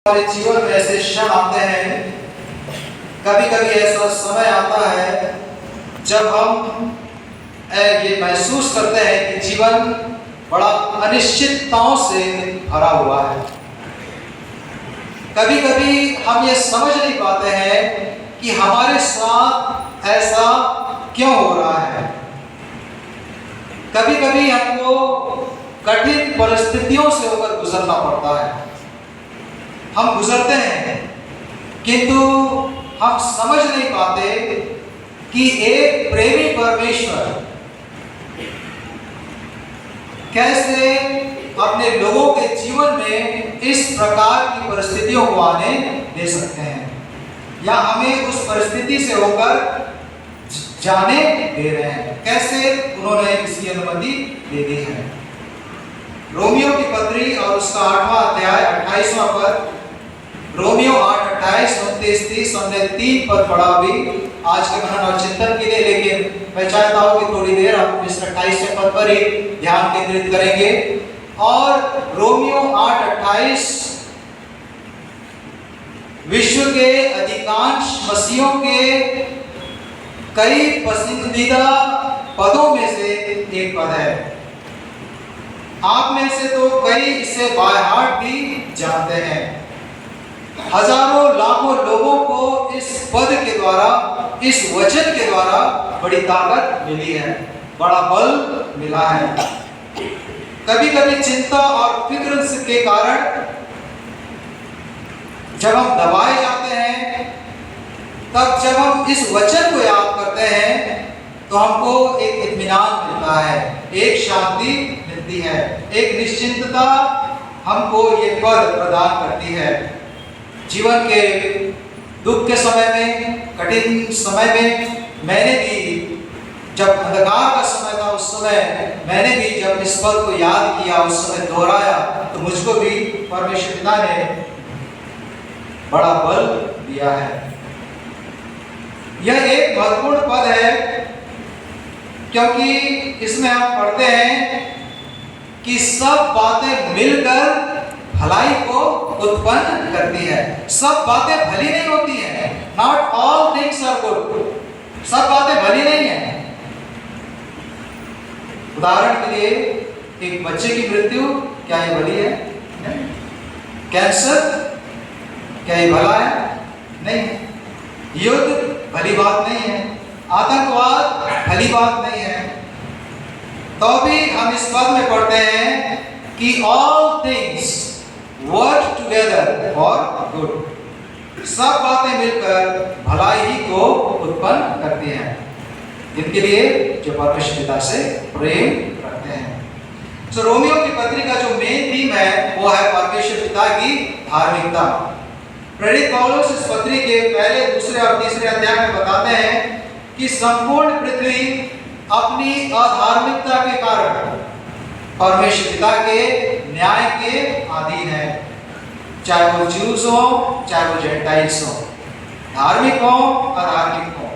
हमारे जीवन में ऐसे क्षण आते हैं, कभी कभी ऐसा समय आता है जब हम ये महसूस करते हैं कि जीवन बड़ा अनिश्चितताओं से भरा हुआ है। कभी कभी हम ये समझ नहीं पाते हैं कि हमारे साथ ऐसा क्यों हो रहा है। कभी कभी हमको कठिन परिस्थितियों से होकर गुजरना पड़ता है। हम गुजरते हैं किंतु हम समझ नहीं पाते कि एक प्रेमी परमेश्वर कैसे अपने लोगों के जीवन में इस प्रकार की परिस्थितियों को आने दे सकते हैं या हमें उस परिस्थिति से होकर जाने दे रहे हैं। कैसे उन्होंने इसकी अनुमति दे दी है। रोमियो की पत्री और उसका 8वां अध्याय 28वां पद, रोमियो 8:28, 29, 30 हमने 3 पद पढ़ा अभी आज के मनन और चिंतन के लिए, लेकिन मैं चाहता हूं कि थोड़ी देर हम इस 28वें पद पर ही ध्यान केंद्रित करेंगे। और रोमियो 8:28 विश्व के अधिकांश मसीहों के कई पसंदीदा पदों में से एक पद है। आप में से तो कई इसे बाय हार्ट भी जानते हैं। हजारों लाखों लोगों को इस पद के द्वारा, इस वचन के द्वारा बड़ी ताकत मिली है, बड़ा बल मिला है। कभी कभी चिंता और फिक्र के कारण जब हम दबाए जाते हैं, तब जब हम इस वचन को याद करते हैं तो हमको एक इत्मीनान मिलता है, एक शांति मिलती है, एक निश्चिंतता हमको ये पद प्रदान करती है। जीवन के दुख के समय में, कठिन समय में, मैंने भी जब अंधकार का समय था उस समय मैंने भी जब इस पद को याद किया, उस समय दोहराया, तो मुझको भी परमेश्वर पिता ने बड़ा बल दिया है। यह एक महत्वपूर्ण पद है क्योंकि इसमें हम पढ़ते हैं कि सब बातें मिलकर भलाई को उत्पन्न करती है। सब बातें भली नहीं होती हैं। Not all things are good. सब बातें भली नहीं है। उदाहरण के लिए एक बच्चे की मृत्यु, क्या ये भली है? नहीं। कैंसर, क्या ये भला है? नहीं। युद्ध भली बात नहीं है। आतंकवाद भली बात नहीं है। तो भी हम इस पद में पढ़ते हैं कि all things work together for good. सब बातें मिलकर भलाई ही को उत्पन्न करती हैं, जिनके लिए जो परमेश्वर पिता से प्रेम रखते हैं। तो रोमियो की पत्री का जो मेन थीम है वो है परमेश्वर पिता की धार्मिकता। प्रेरित पौलुस इस पत्री के पहले, दूसरे और तीसरे अध्याय में बताते हैं कि संपूर्ण पृथ्वी अपनी अधार्मिकता के कारण परमेश्वर पिता के न्याय के अधीन है। चाहे वो ज्यूज हो, चाहे वो जेंटाइल्स हो, धार्मिक हो, अधार्मिक हो।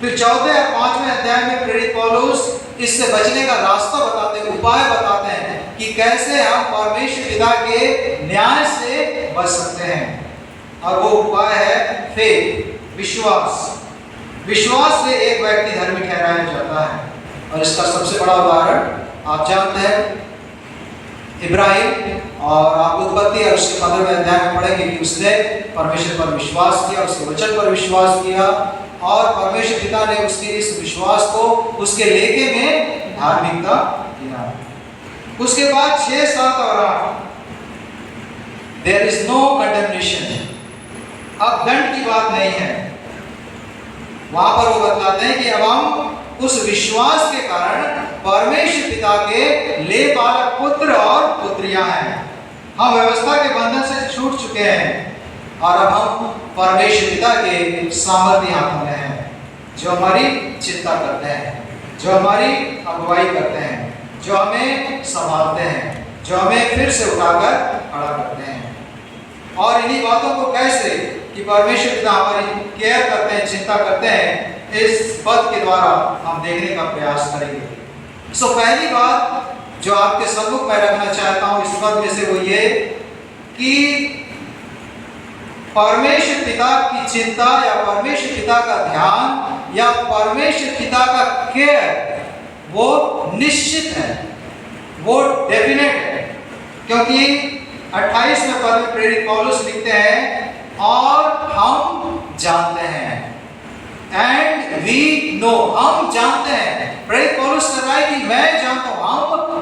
फिर 4 और 5वें अध्याय में प्रेरित पौलुस इससे बचने का रास्ता बताते हैं, उपाय बताते हैं कि कैसे हम परमेश्वर पिता के न्याय से बच सकते हैं। और वो उपाय है फेथ, विश्वास। विश्वास से एक व्यक्ति धर्मी ठहराया जाता है। और इसका सबसे बड़ा उदाहरण आप जानते हैं, इब्राहिम, और आप उत्पत्ति और उसके 15वें अध्याय में पढ़ेंगे कि उसने परमेश्वर पर विश्वास किया, उसके वचन पर विश्वास किया, और परमेश्वर पिता ने उसके इस विश्वास को उसके लेखे में धार्मिकता दिया। उसके बाद 6, 7 और 8, देयर इज नो कंडेमनेशन। अब दंड की बात नहीं है। वहां पर वो बतलाते हैं कि अब हम उस विश्वास के कारण परमेश्वर पिता के ले बालक पुत्र और पुत्रियां हैं। हम व्यवस्था के बंधन से छूट चुके हैं और अब हम परमेश्वर पिता के सामर्थ्य हाथों में हैं, जो हमारी चिंता करते हैं, जो हमारी अगुवाई करते हैं, जो हमें संभालते हैं, जो हमें फिर से उठाकर खड़ा करते हैं। और इन्हीं बातों को कैसे कि परमेश्वर पिता हमारी केयर करते हैं, चिंता करते हैं, इस पद के द्वारा हम देखने का प्रयास करेंगे। सो पहली बात जो आपके सम्मुख में रखना चाहता हूं इस पद में से वो ये कि परमेश्वर पिता की चिंता या परमेश्वर पिता का ध्यान या परमेश्वर पिता का केयर वो निश्चित है, वो डेफिनेट है। क्योंकि 28वें पद में प्रेरित पौलुस लिखते हैं और हम जानते हैं, एंड वी नो, हम जानते हैं। प्रेरित पौलुस कह रहा है कि मैं जानता हूं, हम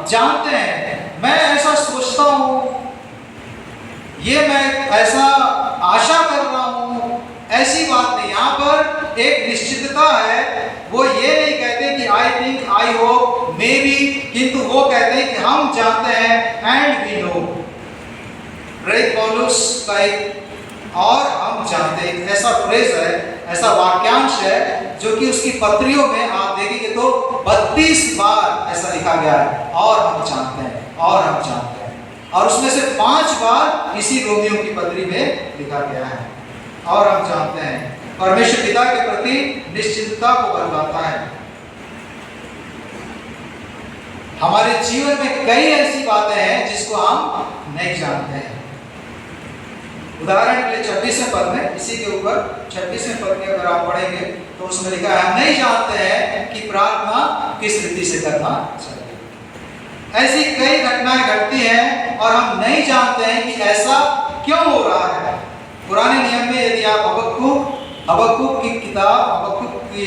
जानते हैं, मैं ऐसा सोचता हूं, ये मैं ऐसा आशा कर रहा हूं, ऐसी बात नहीं। यहां पर एक निश्चितता है। वो ये नहीं कहते कि I think, I hope, may be, किंतु वो कहते हैं कि हम जानते हैं, एंड वी नो। प्रेरित पौलुस का एक और हम जानते हैं ऐसा फ्रेज है, ऐसा वाक्यांश है जो कि उसकी पत्रियों में आप देखेंगे तो 32 बार ऐसा लिखा गया है, और हम जानते हैं, और हम जानते हैं। और उसमें से 5 बार इसी रोमियो की पत्री में लिखा गया है, और हम जानते हैं। परमेश्वर पिता के प्रति निश्चितता को बतलाता है। हमारे जीवन में कई ऐसी बातें हैं जिसको हम नहीं जानते हैं। उदाहरण के लिए 26वें पद में, इसी के ऊपर 26वें पद में अगर आप पढ़ेंगे तो उसमें लिखा है हम नहीं जानते हैं कि प्रार्थना किस रीति से करना चाहिए। ऐसी कई घटनाएं घटती हैं और हम नहीं जानते हैं कि ऐसा क्यों हो रहा है। पुराने नियम में यदि आप हबक्कुक की किताब, हबक्कुक की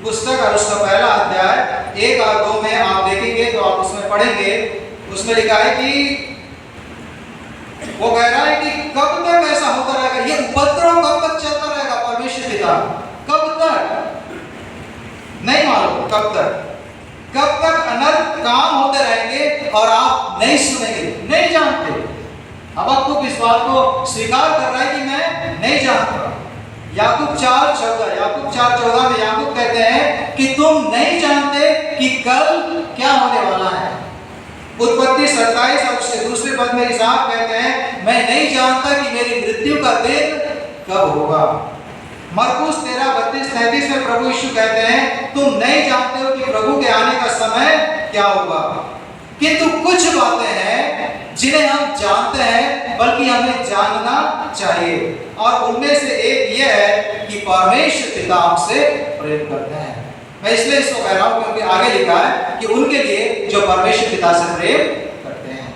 पुस्तक और उसका पहला अध्याय 1 और 2 में आप देखेंगे तो आप उसमें पढ़ेंगे, उसमें लिखा है कि वो कह रहा है कि कब तक ऐसा होता रहेगा, ये उपद्रव कब तक चलता रहेगा। परमेश्वर पिता कब तक नहीं मालूम, कब तक अनर्थ काम होते रहेंगे और आप नहीं सुनेंगे, नहीं जानते। हबक्कुक इस बात को स्वीकार कर रहा है कि मैं नहीं जानता। याकूब 4:14 में याकूब कहते हैं कि तुम नहीं जानते कि कल क्या होने वाला है। उत्पत्ति 27 और उसके दूसरे पद में इसहाक कहते हैं मैं नहीं जानता कि मेरी मृत्यु का दिन कब होगा। मरकुस 13:32-33 में प्रभु यीशु कहते हैं तुम नहीं जानते हो कि प्रभु के आने का समय क्या होगा। किंतु कुछ बातें हैं जिन्हें हम जानते हैं, बल्कि हमें जानना चाहिए, और उनमें से एक यह है कि परमेश्वर पिता हमसे प्रेम करते हैं। मैं इसलिए इसको कह रहा हूं क्योंकि आगे लिखा है कि उनके लिए जो परमेश्वर पिता से प्रेम करते हैं,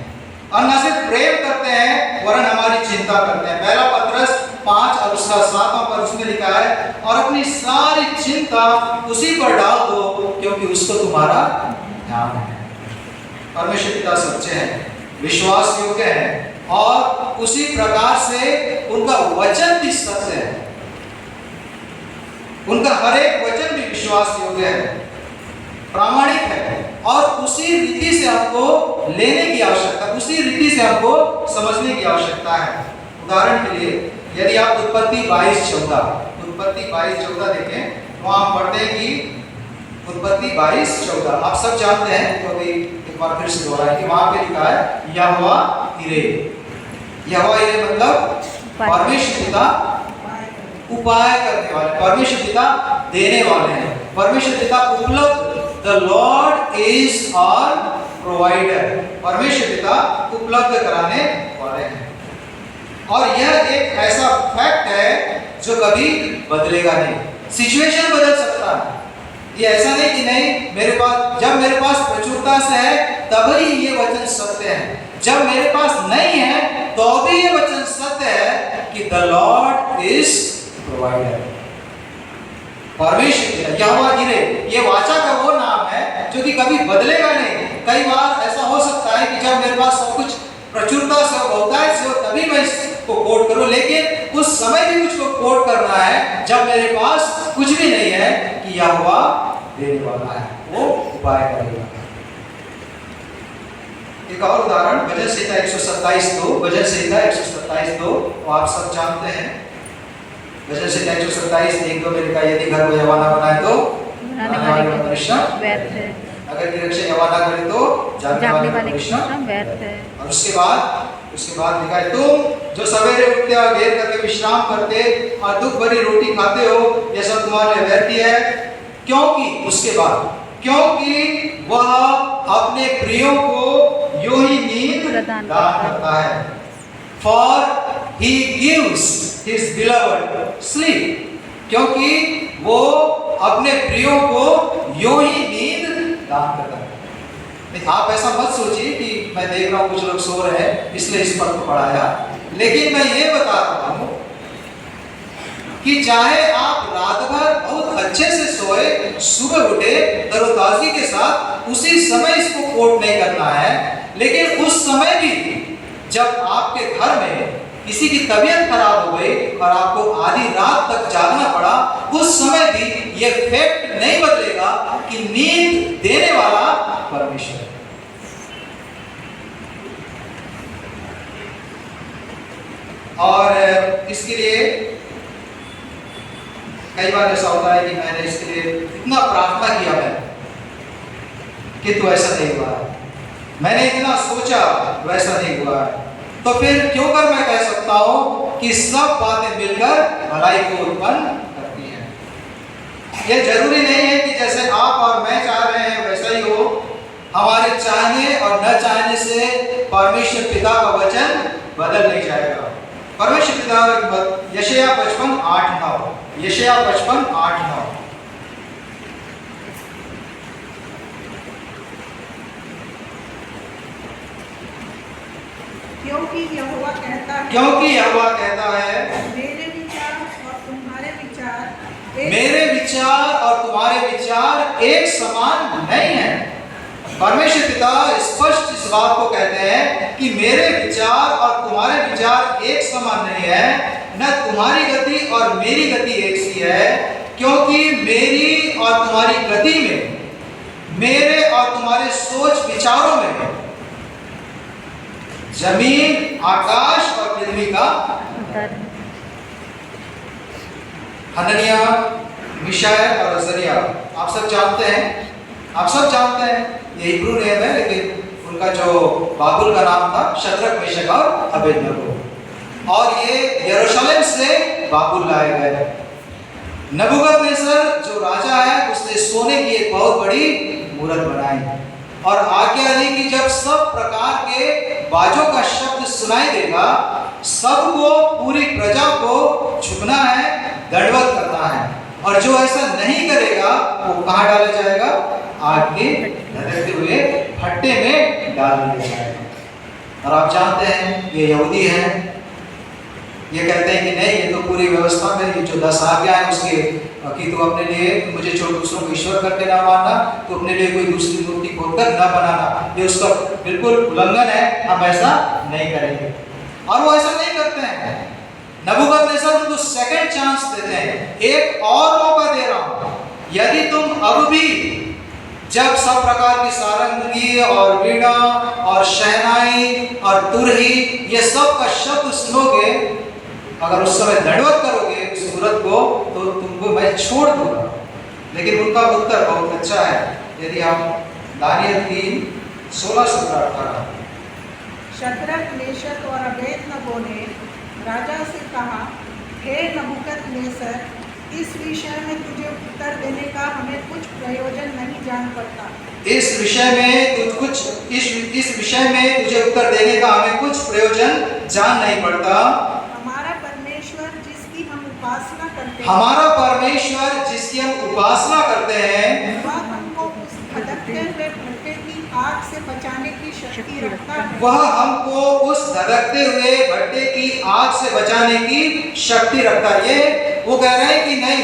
और न सिर्फ प्रेम करते हैं वरन हमारी चिंता करते हैं। पहला पत्रस 5 और उसका 7वां पद उसमें लिखा है और अपनी सारी चिंता उसी पर डाल दो क्योंकि उसको तुम्हारा ध्यान है। परमेश्वर पिता सच्चे हैं, विश्वास योग्य है, और उसी प्रकार से उनका वचन भी सत्य है, उनका हर एक वचन भी विश्वास योग्य है, प्रामाणिक है, और उसी रीति से हमको लेने की आवश्यकता, उसी रीति से हमको समझने की आवश्यकता है। उदाहरण के लिए यदि आप उत्पत्ति 22:14 देखें तो आप पढ़ते हैं कि उत्पत्ति 22:14 आप सब जानते हैं, तो अभी एक बार फिर से दोहराएं कि वहां पे लिखा है यहोवा इरे। यहोवा इरे मतलब परमेश्वर पिता उपाय करने वाले, परमेश्वर पिता देने वाले हैं, परमेश्वर पिता उपलब्ध, the lord is our provider, परमेश्वर पिता उपलब्ध कराने वाले हैं। और यह एक ऐसा फैक्ट है जो कभी बदलेगा नहीं। सिचुएशन बदल सकता है, ये ऐसा नहीं कि नहीं मेरे पास, जब मेरे पास प्रचुरता से है तभी ये वचन सत्य है, जब मेरे पास नहीं है तो भी ये वचन सत्य है कि द लॉर्ड इज प्रोवाइडर। परमेश्वर यहोवा इरे, ये वाचा का वो नाम है जो कि कभी बदलेगा नहीं। कई बार ऐसा हो सकता है कि जब मेरे पास सब कुछ प्रचुरता से, बहुतायत से हो तभी मैं इसको कोट करूं, लेकिन उस समय भी मुझको कोट करना है जब मेरे पास कुछ भी नहीं है कि यहोवा देने वाला है, वो उपाय करेगा। एक और उदाहरण भजन संहिता 127:2, भजन संहिता 127:2 आप सब जानते हैं। भजन संहिता 127:1-2 में लिखा यदि घर को यहोवा न बनाए तो बनाने वाले का परिश्रम व्यर्थ है, अगर निरीक्षण यहोवा न करे तो जागने वाले का परिश्रम व्यर्थ है। और उसके बाद लिखा है तुम जो सवेरे उठते और देर करके विश्राम करते और दुख भरी रोटी खाते हो, यह सब तुम्हारे लिए व्यर्थ है, क्योंकि उसके बाद क्योंकि वह अपने प्रियों को यूं ही नींद दान करता है। For he gives his beloved sleep, क्योंकि वो अपने प्रियों को यूं ही नींद दान करता है। नहीं, आप ऐसा मत सोचिए कि मैं देख रहा हूं कुछ लोग सो रहे हैं इसलिए इस पर पढ़ाया, लेकिन मैं ये बता रहा हूं कि चाहे आप रात भर बहुत अच्छे से सोए, सुबह उठे तरोताजगी के साथ, उसी समय इसको कोट नहीं करना है। लेकिन उस समय भी जब आपके घर में किसी की तबीयत खराब हो गई और आपको आधी रात तक जागना पड़ा, उस समय भी ये फैक्ट नहीं बदलेगा कि नींद देने वाला परमेश्वर है। और इसके लिए कई बार ऐसा होता है कि मैंने इसके लिए इतना प्रार्थना किया है किंतु ऐसा नहीं हुआ है, मैंने इतना सोचा वैसा नहीं हुआ है, तो फिर क्यों कर मैं कह सकता हूं कि सब बातें मिलकर भलाई को उत्पन्न करती हैं। यह जरूरी नहीं है कि जैसे आप और मैं चाह रहे हैं वैसा ही हो। हमारे चाहने और न चाहने से परमेश्वर पिता का वचन बदल नहीं जाएगा। परमेश्वर पिता यशायाह 55:8-9, यशायाह 55:8-9। क्योंकि यहोवा कहता है, मेरे विचार और तुम्हारे विचार एक समान नहीं है। परमेश्वर पिता स्पष्ट इस बात को कहते हैं कि मेरे विचार और तुम्हारे विचार एक समान नहीं है, न तुम्हारी गति और मेरी गति एक सी है, क्योंकि मेरी और तुम्हारी गति में, मेरे और तुम्हारे सोच विचारों में जमीन, आकाश और पृथ्वी का हननिया, मिशाएल और अजरिया आप सब जानते हैं ये हिब्रू नेम है, लेकिन उनका जो बाबुल का नाम था शद्रक, मेशक और अबेदनगो, और ये यरूशलेम से बाबुल लाए गए। नबूकदनेस्सर जो राजा है उसने सोने की एक बहुत बड़ी मूरत बनाई और आज्ञा दी कि जब सब प्रकार के बाजों का शब्द सुनाई देगा, सबको, पूरी प्रजा को झुकना है, दंडवत करना है, और जो ऐसा नहीं करेगा वो कहाँ डाला जाएगा? आग के धधकते हुए भट्टे में डाल दिया जाएगा। और आप जानते हैं ये यहूदी हैं, ये कहते हैं कि नहीं, ये तो पूरी व्यवस्था में ये जो 10 आज्ञा है उसके कि तू अपने लिए, मुझे छोड़ दूसरों को ईश्वर करके ना मानना, तो अपने लिए कोई दूसरी मूर्ति खोदकर ना बनाना, ये उसका बिल्कुल उल्लंघन है, हम ऐसा नहीं करेंगे। और वो ऐसा नहीं करते हैं। नबूकदनेस्सर उनको सेकंड चांस देते हैं, एक और मौका दे रहा हूं, यदि तुम अब भी जब सब प्रकार की सारंगी और वीणा और शहनाई और तुरही ये सब का शब्द सुनोगे, अगर उस समय दंडवत करोगे उस मूरत को, तो तुमको मैं छोड़ दूंगा। लेकिन उनका उत्तर बहुत अच्छा है। यदि हम दानियल 3:16-17 शद्रक, मेशक और अबेदनगो ने राजा से कहा, हे नबूकदनेस्सर, इस विषय में तुझे उत्तर देने का हमें कुछ प्रयोजन नहीं जान पड़ता। इस विषय में तुझे उत्तर देने का हमें कुछ प्रयोजन जान नहीं पड़ता। हमारा परमेश्वर जिसकी हम उपासना करते हैं, वह हमको उस धधकते हुए भट्टे की आग से बचाने की शक्ति रखता है। ये वो कह रहे हैं कि नहीं,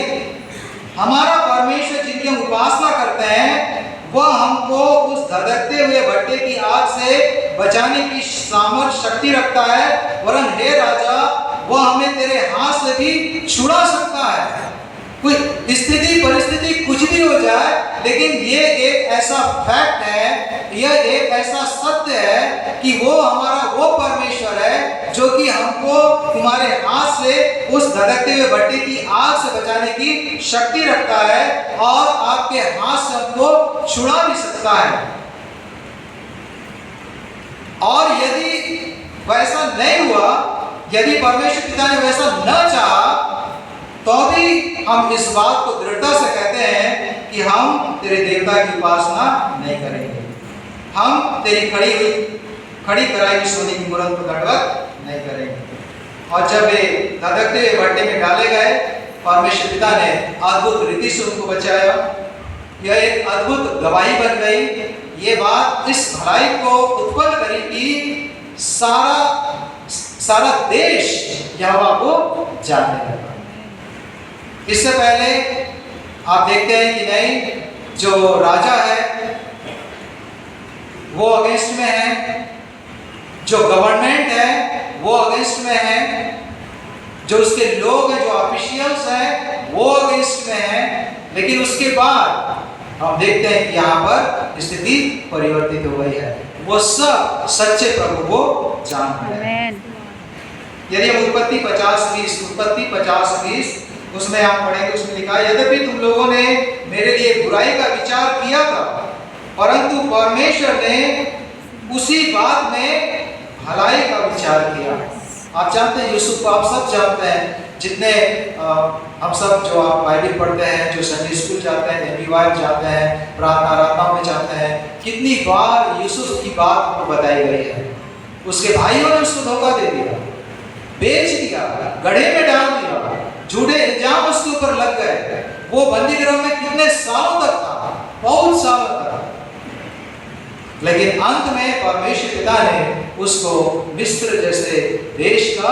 हमारा परमेश्वर जिनकी हम उपासना करते हैं वह हमको उस धधकते हुए भट्टे की आग से बचाने की सामर्थ्य, शक्ति रखता है, वरन हे राजा, वह हमें तेरे हाथ से भी छुड़ा सकता है। कोई स्थिति परिस्थिति कुछ भी हो जाए, लेकिन ये एक ऐसा फैक्ट है, यह एक ऐसा सत्य है कि वो हमारा वो परमेश्वर है जो कि हमको तुम्हारे हाथ से उस धधकते हुए भट्टे की आग से बचाने की शक्ति रखता है और आपके हाथ से हमको छुड़ा भी सकता है। और यदि वैसा नहीं हुआ, यदि परमेश्वर पिता ने वैसा न चाहा, तो भी हम इस बात को दृढ़ता से कहते हैं कि हम तेरे देवता की उपासना नहीं करेंगे, हम तेरी खड़ी कराई हुई सोने की मूरत को दंडवत नहीं करेंगे। और जब वे धधकते हुए भट्टे में डाले गए, परमेश्वर पिता ने अद्भुत रीति से उनको बचाया। यह एक अद्भुत गवाही बन गई। ये बात इस भलाई को उत्पन्न करी कि सारा देश यहोवा को जानने लगा। इससे पहले आप देखते हैं कि नहीं, जो राजा है वो अगेंस्ट में है, जो गवर्नमेंट है वो अगेंस्ट में है, जो उसके लोग हैं, जो ऑफिशियल्स हैं वो अगेंस्ट में है। लेकिन उसके बाद हम देखते हैं कि यहाँ पर स्थिति परिवर्तित हो गई है। वो सब सच्चे प्रभु को जानते हैं। यदि हम उत्पत्ति 50:20 उसमें आप पढ़ेंगे, उसमें लिखा है, यद्यपि तुम लोगों ने मेरे लिए बुराई का विचार किया था, परंतु परमेश्वर ने उसी बात में भलाई का विचार किया। आप जानते हैं यूसुफ को, आप सब जानते हैं, जितने हम सब जो आप बाइबल पढ़ते हैं, जो संडे स्कूल जाते हैं, एमबीवाई जाते हैं, प्रार्थना आराधना में जाते हैं, कितनी बार यूसुफ की बात हमको बताई गई है। उसके भाइयों ने उसको धोखा दे दिया, बेच दिया, गड्ढे में डाल दिया, झूठे इल्जाम उसके ऊपर लग गए। वो बंदी गृह में कितने सालों तक था, बहुत सालों तक। लेकिन अंत में परमेश्वर पिता ने उसको मिस्र जैसे देश का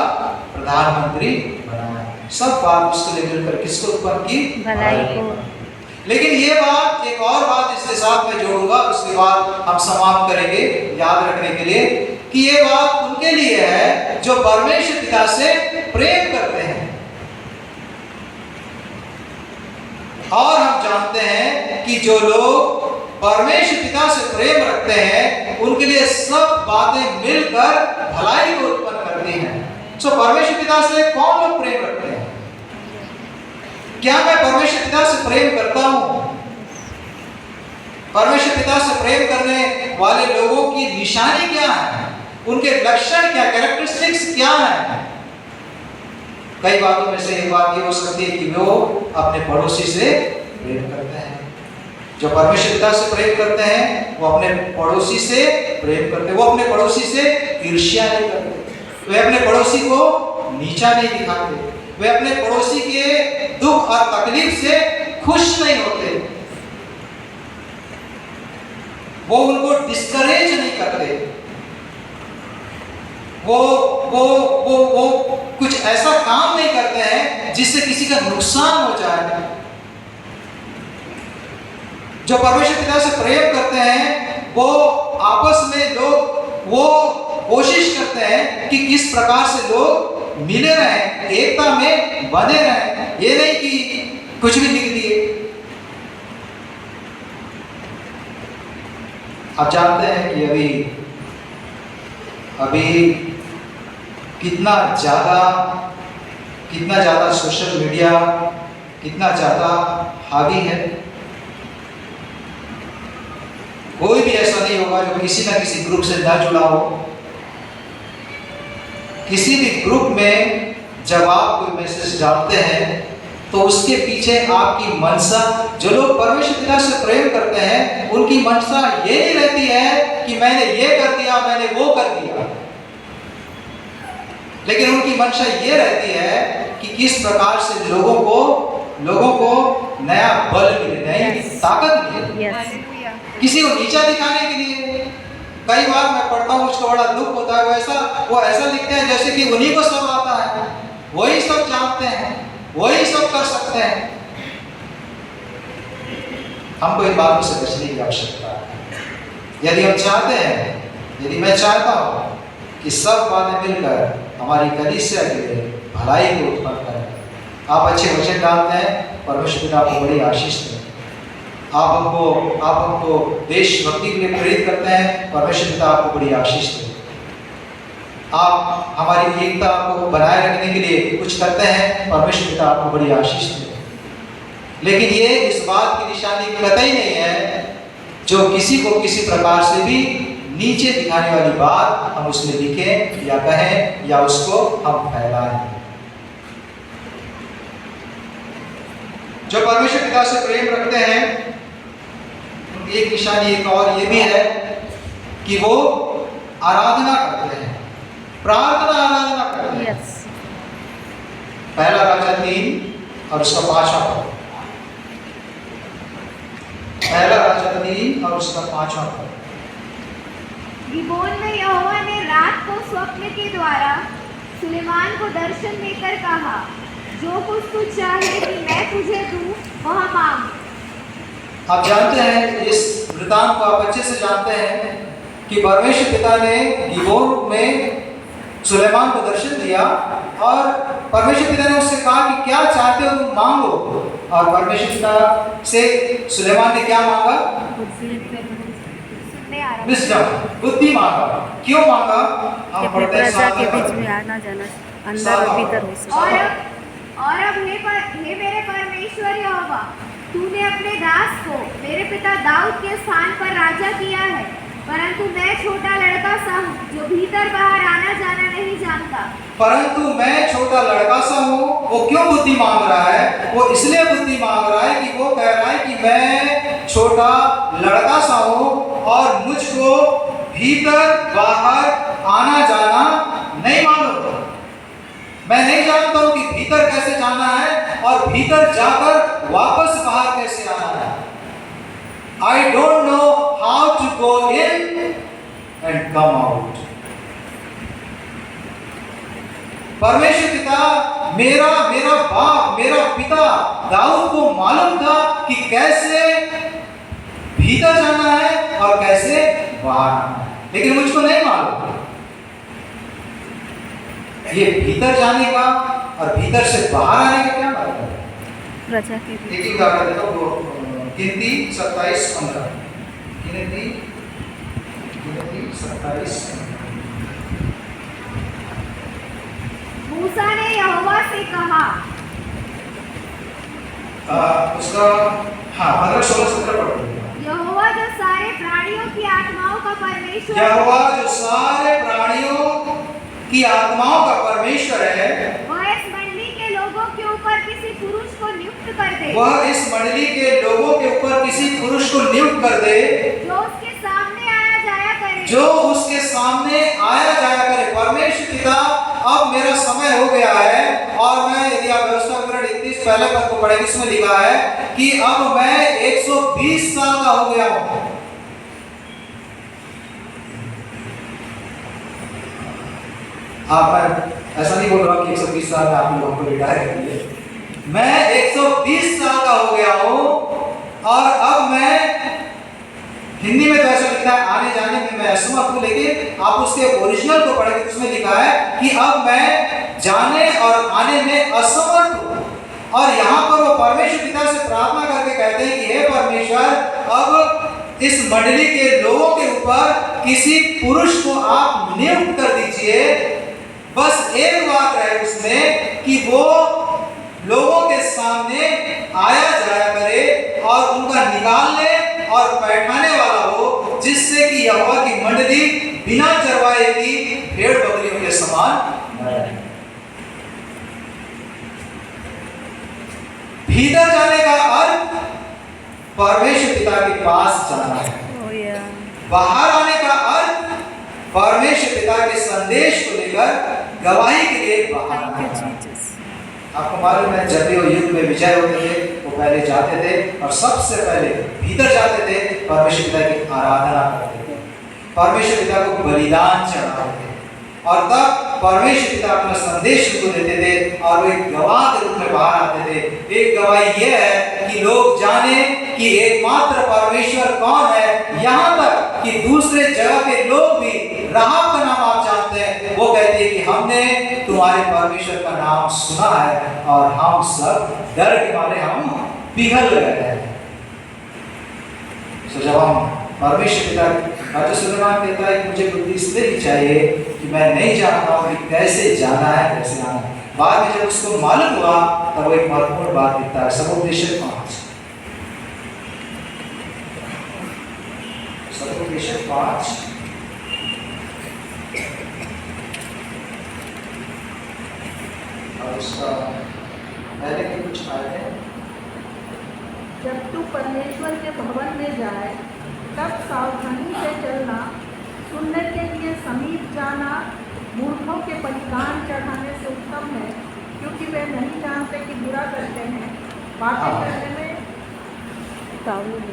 प्रधानमंत्री बनाया। सब बात उसके लिए मिलकर किसको उत्पन्न की? भलाई को। लेकिन ये बात, एक और बात इसके साथ में जोड़ूंगा, उसके बाद हम समाप्त करेंगे याद रखने के लिए, कि ये बात उनके लिए है जो परमेश्वर पिता से प्रेम करते हैं। और हम जानते हैं कि जो लोग परमेश्वर पिता से प्रेम रखते हैं, उनके लिए सब बातें मिलकर भलाई को उत्पन्न करती हैं। सो परमेश्वर पिता से कौन लोग प्रेम रखते हैं? क्या मैं परमेश्वर पिता से प्रेम करता हूं? परमेश्वर पिता से प्रेम करने वाले लोगों की निशानी क्या है? उनके लक्षण क्या, कैरेक्टरिस्टिक्स क्या है? कई बातों में से एक बात ये हो सकती है कि वो अपने पड़ोसी से प्रेम करते हैं। जो परमेश्वर पिता से प्रेम करते हैं वो अपने पड़ोसी से प्रेम करते हैं। वो अपने पड़ोसी से ईर्ष्या नहीं करते, वे अपने पड़ोसी को नीचा नहीं दिखाते, वे अपने पड़ोसी के दुख और तकलीफ से खुश नहीं होते, वो उनको डिस्करेज नहीं करते, वो कुछ ऐसा काम नहीं करते हैं जिससे किसी का नुकसान हो जाए। जो परमेश्वर पिता से प्रेम करते हैं वो आपस में लोग वो कोशिश करते हैं कि किस प्रकार से लोग मिले रहें, एकता में बने रहें। ये नहीं कि कुछ भी लिख दिए। आप जानते हैं कि अभी कितना ज़्यादा सोशल मीडिया कितना ज़्यादा हावी है। कोई भी ऐसा नहीं होगा जो किसी न किसी ग्रुप से ना जुड़ा हो। किसी भी ग्रुप में जब आप कोई मैसेज डालते हैं तो उसके पीछे आपकी मनसा, जो लोग परमेश्वर पिता से प्रेम करते हैं उनकी मनसा ये नहीं रहती है कि मैंने ये कर दिया, मैंने वो कर दिया, लेकिन उनकी मंशा ये रहती है कि किस प्रकार से लोगों को नया बल मिले, नई ताकत मिले, किसी को नीचा दिखाने के लिए। कई बार मैं पढ़ता हूँ, मुझको बड़ा दुख होता है। वो ऐसा लिखते हैं जैसे कि उन्हीं को सब आता है, वही सब जानते हैं, वही सब कर सकते हैं। हमको इन बातों से बचने की आवश्यकता है। यदि हम चाहते हैं, यदि मैं चाहता हूँ कि सब बातें मिलकर हमारी कलीसिया के लिए भलाई को उत्पन्न करें। आप अच्छे वचन डालते हैं, परमेश्वर पिता आपको बड़ी आशीष दें। आप हमको देशभक्ति के लिए प्रेरित करते हैं, परमेश्वर पिता आपको बड़ी आशीष दें। आप हमारी एकता को बनाए रखने के लिए कुछ करते हैं, परमेश्वर पिता आपको बड़ी आशीष दें। लेकिन ये इस बात की निशानी कतई नहीं है जो किसी को किसी प्रकार से भी नीचे दिखाने वाली बात हम उसमें लिखें या कहें या उसको हम फैलाएं। जो परमेश्वर पिता से प्रेम रखते हैं उनकी एक निशानी एक और ये भी है कि वो आराधना करते हैं, प्रार्थना आराधना करते हैं। पहला राजा 3 और उसका 5वां पद। पहला राजा 3 और उसका 5वां पद। गिबोन में यहोवा ने रात को स्वप्न के द्वारा सुलेमान को दर्शन देकर कहा, जो कुछ तू चाहे कि मैं तुझे दूं वह मांग। आप जानते हैं, इस वृतांत को आप अच्छे से जानते हैं कि परमेश्वर पिता ने गिबोन में सुलेमान को दर्शन दिया और परमेश्वर पिता ने उससे कहा कि क्या चाहते हो तुम मांगो। और परमेश्वर पिता से सुलेमान ने क्या मांगा? विजडम, बुद्धि मांगा। क्यों मांगा? हम पढ़ते हैं प्रजा के बीच में आना जाना अंदर भीतर हो सके। और अब हे मेरे परमेश्वर यहोवा, तूने अपने दास को मेरे पिता दाऊद के स्थान पर राजा किया है, परंतु मैं छोटा लड़का सा हूँ जो भीतर बाहर आना जाना नहीं जानता। परंतु मैं छोटा लड़का सा हूँ। वो क्यों बुद्धि मांग रहा है? वो इसलिए बुद्धि मांग रहा है कि वो कह रहा है कि मैं छोटा लड़का सा हूँ और मुझको भीतर बाहर आना जाना नहीं मालूम। मैं नहीं जानता हूँ कि भीतर कैसे जाना है और भीतर जाकर वापस बाहर कैसे आना है। I don't know how to go in and come out. परमेश्वर पिता मेरा बाप, मेरा पिता दाऊद को मालूम था कि कैसे भीतर जाना है और कैसे बाहर आना है, लेकिन मुझको नहीं मालूम। ये भीतर जाने का और भीतर से बाहर आने का क्या मतलब है? प्रजा के बीच। एक उदाहरण देता हूँ, गिनती 27:15। गिनती 27:15। मूसा ने यहोवा से कहा, उसका 15-16-17 पढ़ो। यहोवा जो सारे प्राणियों की आत्माओं का परमेश्वर, यहोवा जो सारे प्राणियों की आत्माओं का परमेश्वर है, वह इस मंडली के लोगों के ऊपर किसी पुरुष को नियुक्त कर दे। वह इस मंडली के लोगों के ऊपर किसी पुरुष को नियुक्त कर दे जो उसके सामने आया जाया करे। जो उसके सामने आया जाया करे। परमेश्वर पिता, अब मेरा समय हो गया है और मैं, यदि आप व्यवस्था विवरण 31 पहले पद को पढ़ेंगे, इसमें लिखा है कि अब मैं 120 साल का हो गया हूं। आप, ऐसा नहीं बोल रहा कि 120 साल में आप लोगों को रिटायर कर दिए। मैं 120 साल का हो गया हूं और अब मैं, हिंदी में तो ऐसा लिखा है आने जाने में मैं असमर्थ हूं, लेकिन आप उसके ओरिजिनल को पढ़ेंगे तो उसमें लिखा है कि अब मैं जाने और आने में असमर्थ हूं। और यहाँ पर वो परमेश्वर पिता से प्रार्थना करके कहते हैं कि हे परमेश्वर, अब इस मंडली के लोगों के ऊपर किसी पुरुष को आप नियुक्त कर दीजिए। बस एक बात है उसमें कि वो लोगों के सामने आया जाया करे और उनका निकालने और बैठाने वाला हो, जिससे कि यहोवा की मंडली बिना चरवाहे की भेड़ बकरियों के समान न रहे। भीतर जाने का अर्थ परमेश्वर पिता के पास जाना है। बाहर आने का अर्थ परमेश्वर पिता के संदेश को लेकर गवाही के लिए बाहर आना है। आपको मालूम है, जब भी वो युद्ध में विजय होते थे, वो पहले जाते थे और सबसे पहले भीतर जाते थे, परमेश्वर पिता की आराधना करते थे, परमेश्वर पिता को बलिदान चढ़ाते थे और तब परमेश्वर पिता अपना संदेश उनको देते थे और वो एक गवाह के रूप में बाहर आते थे। एक गवाही यह है कि लोग जाने कि एकमात्र परमेश्वर कौन है, यहाँ तक कि दूसरे जगह के लोग भी, राहाब का नाम आप जानते हैं, वो कहते हैं कि हमने तुम्हारे परमेश्वर का नाम सुना है और हम सब डर के मारे हम पिघल गए हैं। तो जब हम परमेश्वर पिता, राजा सुलेमान कहता है कि मुझे बुद्धि इसलिए ही चाहिए कि मैं नहीं जानता हूँ कि कैसे जाना है, कैसे आना है। बाद में जब उसको मालूम हुआ तब वो एक महत्वपूर्ण बात दिखता है। समुपदेशक 5 और उसका पहले के कुछ आयतें। जब तू परमेश्वर के भवन में जाए तब सावधानी से चलना, सुनने के लिए समीप जाना मूर्खों के बलिदान चढ़ाने से उत्तम है, क्योंकि वे नहीं समझते कि बुरा करते हैं, बातें हाँ। करने में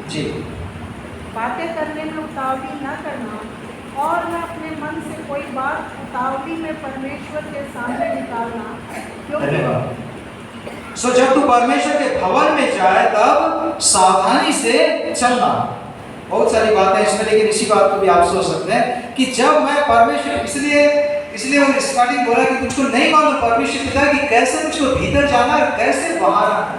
जी बातें करने में उतावली न करना, और न अपने मन से कोई बात उतावली में परमेश्वर के सामने निकालना, क्योंकि धन्यवाद। सो जब तू परमेश्वर के भवन में जाए तब सावधानी से चलना। बहुत सारी बातें इसमें, लेकिन इसी बात को भी आप सोच सकते हैं कि जब मैं परमेश्वर, इसलिए वो स्टार्टिंग बोला कि मुझको नहीं मालूम परमेश्वर पिता कि कैसे मुझको भीतर जाना है, कैसे बाहर आना है।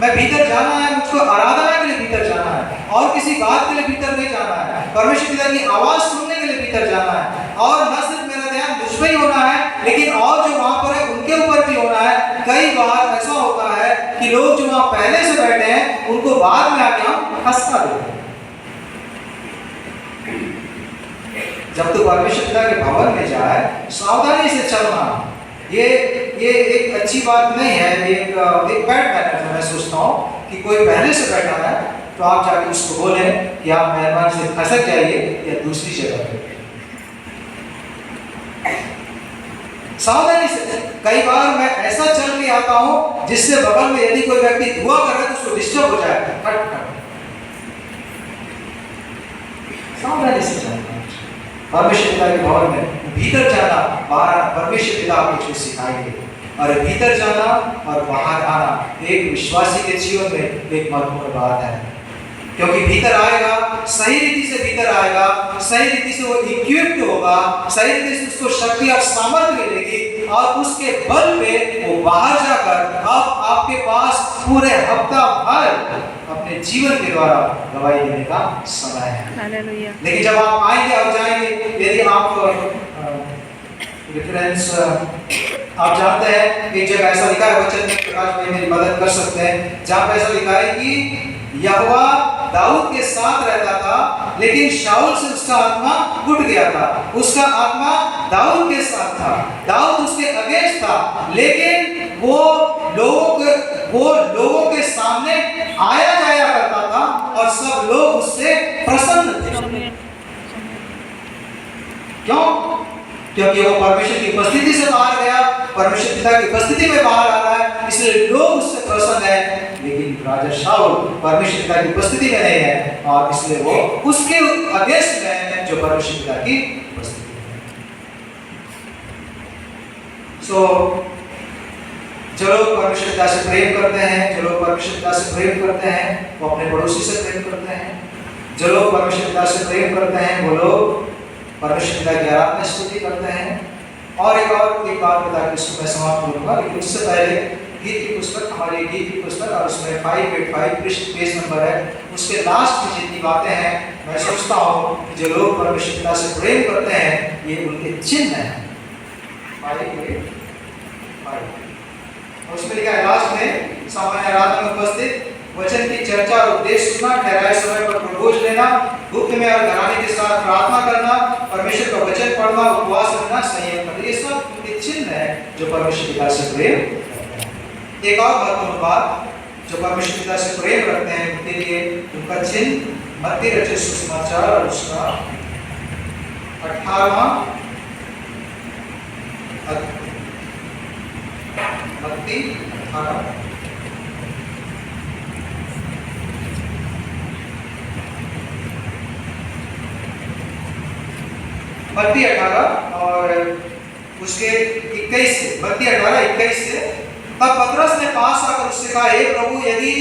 मैं भीतर जाना है, मुझको आराधना के लिए भीतर जाना है, और किसी बात के लिए भीतर नहीं जाना है। परमेश्वर पिता की आवाज सुनने के लिए भीतर जाना है, और न सिर्फ मेरा ध्यान मुझ पे ही होना है, लेकिन और जो वहां पर है उनके ऊपर भी होना है। कई बार ऐसा होता है कि लोग जो वहां पहले से बैठे हैं उनको बाद में आके हम हंसा देते हैं। जब तू परमेश्वर पिता के भवन में जाए सावधानी से चलना, ये एक अच्छी बात नहीं है, एक बैड मैनर है। मैं सोचता हूँ कि कोई पहले से बैठा है तो आप जाके उसको बोलें कि आप मेहरबानी से खसक जाइए या दूसरी जगह पे। सावधानी से। कई बार मैं ऐसा चल के आता हूँ जिससे बगल में यदि कोई व्यक्ति दुआ कर रहा है तो उसको डिस्टर्ब हो जाएगा। सावधानी से चलना। परमेश्वर पिता के भवन में भीतर जाना, बाहर आना, परमेश्वर पिता आपको सिखाएंगे। और भीतर जाना और बाहर आना एक विश्वासी के जीवन में एक महत्वपूर्ण बात है, क्योंकि भीतर आएगा, सही रीति से भीतर आएगा, सही रीति से वो इक्विप्ड होगा, सही रीति से उसको शक्ति और सामर्थ्य मिलेगी, और उसके बल पे वो बाहर जाकर अब आपके पास पूरे हफ्ता भर अपने जीवन के द्वारा गवाही देने का समय है। हालेलुया। लेकिन जब आप आएंगे और जाएंगे, यदि आप रेफरेंस आप जानते हैं, एक जगह ऐसा लिखा है वचन में, प्रकाश भाई मेरी मदद कर सकते हैं, जहाँ पे ऐसा लिखा है कि यहोवा दाऊद के साथ रहता था, लेकिन शाऊल से उसका आत्मा उठ गया था। उसका आत्मा दाऊद के साथ था, दाऊद उसके अगेंस्ट था, लेकिन वो लोगों के सामने आया जाया करता था और सब लोग उससे प्रसन्न थे। क्यों? क्योंकि वो परमेश्वर की उपस्थिति से बाहर गया, परमेश्वर पिता की उपस्थिति में बाहर आ रहा है, इसलिए लोग उससे प्रसन्न है। लेकिन राजा शाऊल परमेश्वर पिता की उपस्थिति में नहीं है, और इसलिए वो उसके अगेंस्ट में है जो परमेश्वर पिता की उपस्थिति में। सो जो लोग परमेश्वर पिता से प्रेम करते हैं, जो लोग परमेश्वर पिता से प्रेम करते हैं, वो अपने पड़ोसी से प्रेम करते हैं। जो लोग परमेश्वर पिता से प्रेम करते हैं वो लोग परमेश्वर पिता की आराधना स्तुति करते हैं। और एक बात बता के इसको मैं समाप्त करूंगा, लेकिन उससे पहले गीत की पुस्तक, हमारी गीत की पुस्तक, और उसमें 585 पेज नंबर है, उसके लास्ट में जितनी बातें हैं, मैं सोचता हूँ कि जो लोग परमेश्वर पिता से प्रेम करते हैं ये उनके चिन्ह हैं। 585 उसमें लिखा है, लास्ट में सामान्य आराधना में उपस्थित वचन की चर्चा और उपदेश सुनना, ठहराए समय पर प्रभोज लेना, गुप्त में और घराने के साथ प्रार्थना करना, परमेश्वर का वचन पढ़ना, उपवास रखना, संयम करना, ये सब उनके चिन्ह है जो परमेश्वर पिता से प्रेम करते हैं। एक और महत्वपूर्ण बात, जो परमेश्वर पिता से प्रेम रखते हैं उनके लिए उनका चिन्ह मत्ती रचित सुसमाचार और उसका 18वां मत्ती 18 मत्ती 18 और उसके 21 से, मत्ती 18:21 से, तब पतरस ने पास आकर उससे कहा, हे प्रभु, यदि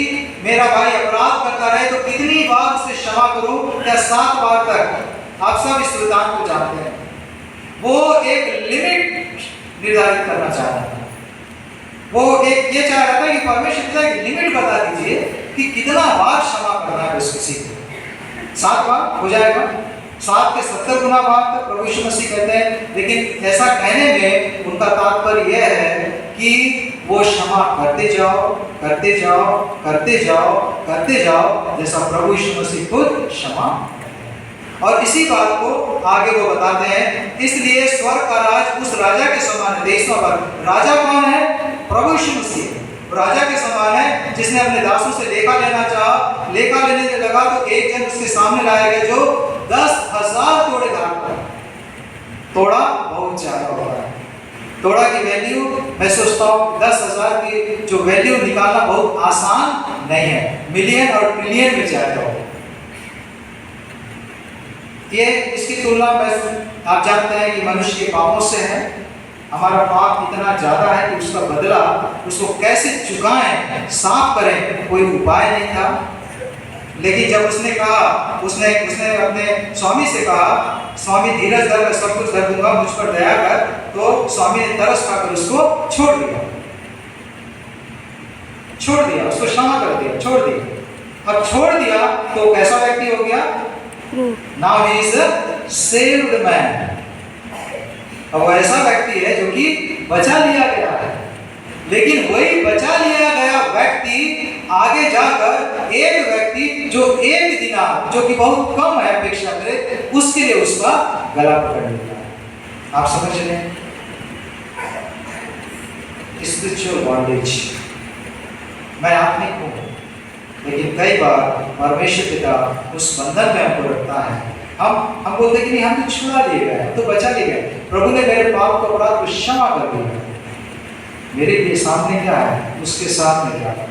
मेरा भाई अपराध करता रहे तो कितनी बार उसे क्षमा करूं, क्या 7 बार तक? आप सब इस वृत्तांत को जानते हैं। वो एक लिमिट निर्धारित करना चाह रहा था, वो एक ये चाह रहा था कि परमेश्वर पिता एक लिमिट बता दीजिए कि कितना बार क्षमा करना है उस किसी को। 7 बार हो जाएगा, 7 के 70 गुना बार तक प्रभु यीशु मसीह कहते हैं। लेकिन ऐसा कहने में उनका तात्पर्य यह है कि वो क्षमा करते जाओ, करते जाओ, करते जाओ, करते जाओ, जैसा प्रभु यीशु मसीह खुद क्षमा। और इसी बात को आगे वो बताते हैं, इसलिए स्वर्ग का राज उस राजा के समान है। देशों पर राजा कौन है? प्रभु यीशु मसीह राजा के समान है, जिसने अपने दासों से लेखा लेना चाहा, लेखा लेने लगा तो एक जन उसके सामने लाया गया जो 10,000 तोड़े धार पर। तोड़ा बहुत ज्यादा होता है, तोड़ा की वैल्यू मैं सोचता हूँ 10,000 की जो वैल्यू निकालना बहुत आसान नहीं है, मिलियन और ट्रिलियन में जाता हो। ये इसकी तुलना में आप जानते हैं कि मनुष्य के पापों से है। हमारा पाप इतना ज्यादा है कि उसका बदला उसको कैसे चुकाएं, साफ करें, कोई उपाय नहीं था। लेकिन जब उसने कहा, उसने अपने स्वामी से कहा, स्वामी धीरज धर, मैं सब कुछ कर दूंगा, मुझ पर दया कर, तो स्वामी ने तरस खाकर उसको छोड़ दिया, उसको क्षमा कर दिया, छोड़ दिया। अब छोड़ दिया तो कैसा व्यक्ति हो गया? Now he is a saved man. अब वो ऐसा व्यक्ति है जो कि बचा लिया गया है। लेकिन वही बचा लिया गया व्यक्ति आगे जाकर एक व्यक्ति जो एक दिनार, जो कि बहुत कम है अपेक्षा करे, उसके लिए उसका गला पकड़ लेता है। आप समझ रहे हैं? Spiritual bondage. मैं आत्मिक हूँ, लेकिन कई बार परमेश्वर पिता उस बंधन में हमको रखता है। हम बोलते कि नहीं, हम तो छुड़ा लिए गए, हम तो बचा लिए गए, प्रभु ने मेरे पाप को, अपराध को क्षमा कर दिया, मेरे लिए सामने क्या है, उसके साथ में क्या है।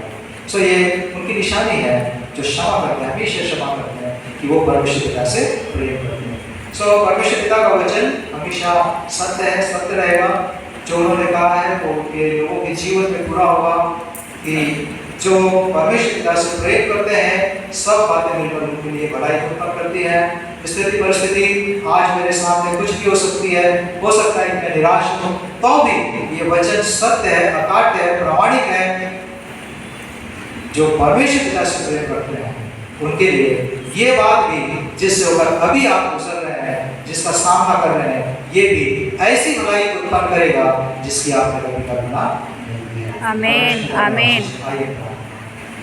सो ये उनकी निशानी है जो क्षमा करते हैं, हमेशा क्षमा करते हैं कि वो परमेश्वर पिता से प्रेम करते हैं। सो परमेश्वर पिता का वचन हमेशा सत्य है, सत्य रहेगा। जो उन्होंने कहा है वो उनके लोगों के जीवन में पूरा होगा कि जो परमेश्वर पिता से प्रेम करते हैं, सब बातें मिलकर उनके लिए भलाई उत्पन्न करती है। स्थिति परिस्थिति आज मेरे सामने कुछ भी हो सकती है, हो सकता है कि मैं निराश हूँ, तो भी ये वचन सत्य है, अकाट्य है, प्रामाणिक है। जो परमेश्वर पिता से प्रेम करते हैं उनके लिए ये बात भी, जिससे होकर अभी आप गुजर रहे हैं, जिसका सामना कर रहे हैं, ये भी ऐसी भलाई उत्पन्न करेगा जिसकी आपने कभी कल्पना नहीं की है। आमीन, आमीन। आइए।